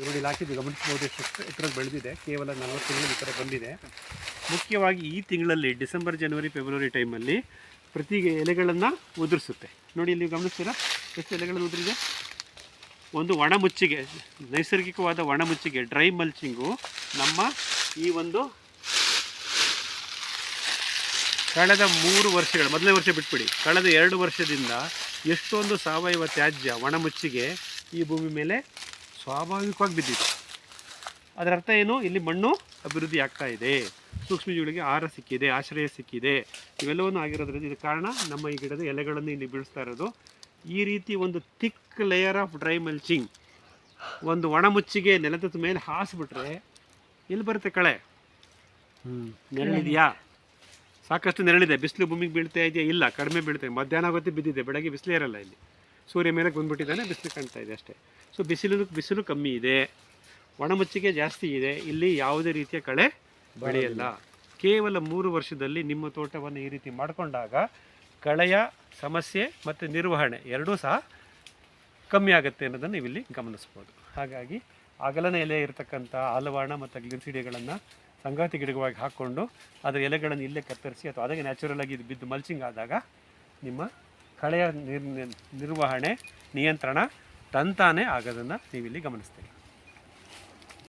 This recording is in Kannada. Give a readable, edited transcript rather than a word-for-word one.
ನೋಡಿ ಇಲ್ಲಿ ಹಾಕಿದ್ದು ಗಮನಿಸಬಹುದು, ಎಷ್ಟು ಎತ್ತರಕ್ಕೆ ಬೆಳೆದಿದೆ. ಕೇವಲ 40 ತಿಂಗಳು ಈ ಥರ ಬಂದಿದೆ. ಮುಖ್ಯವಾಗಿ ಈ ತಿಂಗಳಲ್ಲಿ ಡಿಸೆಂಬರ್, ಜನವರಿ, ಫೆಬ್ರವರಿ ಟೈಮಲ್ಲಿ ಪ್ರತಿ ಎಲೆಗಳನ್ನು ಉದುರಿಸುತ್ತೆ. ನೋಡಿ ಇಲ್ಲಿ ಗಮನಿಸ್ತೀರಾ ಎಷ್ಟು ಎಲೆಗಳನ್ನು ಉದುರಿದೆ. ಒಂದು ಒಣಮುಚ್ಚಿಗೆ, ನೈಸರ್ಗಿಕವಾದ ಒಣಮುಚ್ಚಿಗೆ, ಡ್ರೈ ಮಲ್ಚಿಂಗು ನಮ್ಮ ಈ ಒಂದು ಕಳೆದ 3 ವರ್ಷಗಳು, ಮೊದಲನೇ ವರ್ಷ ಬಿಟ್ಬಿಡಿ, ಕಳೆದ 2 ವರ್ಷದಿಂದ ಎಷ್ಟೊಂದು ಸಾವಯವ ತ್ಯಾಜ್ಯ ಒಣಮುಚ್ಚಿಗೆ ಈ ಭೂಮಿ ಮೇಲೆ ಸ್ವಾಭಾವಿಕವಾಗಿ ಬಿದ್ದಿದೆ. ಅದರ ಅರ್ಥ ಏನು? ಇಲ್ಲಿ ಮಣ್ಣು ಅಭಿವೃದ್ಧಿ ಆಗ್ತಾ ಇದೆ, ಸೂಕ್ಷ್ಮಜೀವಿಗಳಿಗೆ ಆಹಾರ ಸಿಕ್ಕಿದೆ, ಆಶ್ರಯ ಸಿಕ್ಕಿದೆ, ಇವೆಲ್ಲವನ್ನೂ ಆಗಿರೋದ್ರಿಂದ ಇದು ಕಾರಣ. ನಮ್ಮ ಈ ಗಿಡದ ಎಲೆಗಳನ್ನು ಇಲ್ಲಿ ಬೀಳಿಸ್ತಾ ಇರೋದು. ಈ ರೀತಿ ಒಂದು thick layer of dry mulching ಒಂದು ಒಣಮುಚ್ಚಿಗೆ ನೆಲದ ಮೇಲೆ ಹಾಸಿಬಿಟ್ರೆ ಇಲ್ಲಿ ಬರುತ್ತೆ ಕಳೆ. ನೆರಳಿದೆಯಾ? ಸಾಕಷ್ಟು ನೆರಳಿದೆ. ಬಿಸಿಲು ಭೂಮಿಗೆ ಬೀಳ್ತಾ ಇದೆಯಾ? ಇಲ್ಲ, ಕಡಿಮೆ ಬೀಳ್ತಾ ಇದೆ. ಮಧ್ಯಾಹ್ನ ಹೊತ್ತು ಬಿದ್ದಿದೆ, ಬೆಳಗ್ಗೆ ಬಿಸಿಲೇ ಇರಲ್ಲ. ಇಲ್ಲಿ ಸೂರ್ಯ ಮೇಲೆ ಬಂದ್ಬಿಟ್ಟಿದ್ದಾನೆ, ಬಿಸಿಲು ಕಾಣ್ತಾ ಇದೆ ಅಷ್ಟೇ. ಸೊ ಬಿಸಿಲು ಕಮ್ಮಿ ಇದೆ, ಒಣಮುಚ್ಚಿಗೆ ಜಾಸ್ತಿ ಇದೆ. ಇಲ್ಲಿ ಯಾವುದೇ ರೀತಿಯ ಕಳೆ ಬೆಳೆಯಲ್ಲ. ಕೇವಲ 3 ವರ್ಷದಲ್ಲಿ ನಿಮ್ಮ ತೋಟವನ್ನು ಈ ರೀತಿ ಮಾಡಿಕೊಂಡಾಗ ಕಳೆಯ ಸಮಸ್ಯೆ ಮತ್ತು ನಿರ್ವಹಣೆ ಎರಡೂ ಸಹ ಕಮ್ಮಿ ಆಗುತ್ತೆ ಅನ್ನೋದನ್ನು ನೀವಿಲ್ಲಿ ಗಮನಿಸ್ಬೋದು. ಹಾಗಾಗಿ ಅಗಲನ ಎಲೆ ಇರತಕ್ಕಂಥ ಆಲವಾಣ ಮತ್ತು ಗ್ಲಿನ್ಸಿಡಿಯಗಳನ್ನು ಸಂಗಾತಿ ಗಿಡವಾಗಿ ಹಾಕ್ಕೊಂಡು ಅದರ ಎಲೆಗಳನ್ನು ಇಲ್ಲೇ ಕತ್ತರಿಸಿ ಅಥವಾ ಅದಕ್ಕೆ ನ್ಯಾಚುರಲ್ ಆಗಿ ಇದು ಬಿದ್ದು ಮಲ್ಚಿಂಗ್ ಆದಾಗ ನಿಮ್ಮ ಕಳೆಯ ನಿರ್ವಹಣೆ, ನಿಯಂತ್ರಣ ತಂತಾನೇ ಆಗೋದನ್ನು ನೀವಿಲ್ಲಿ ಗಮನಿಸ್ತೀರಿ.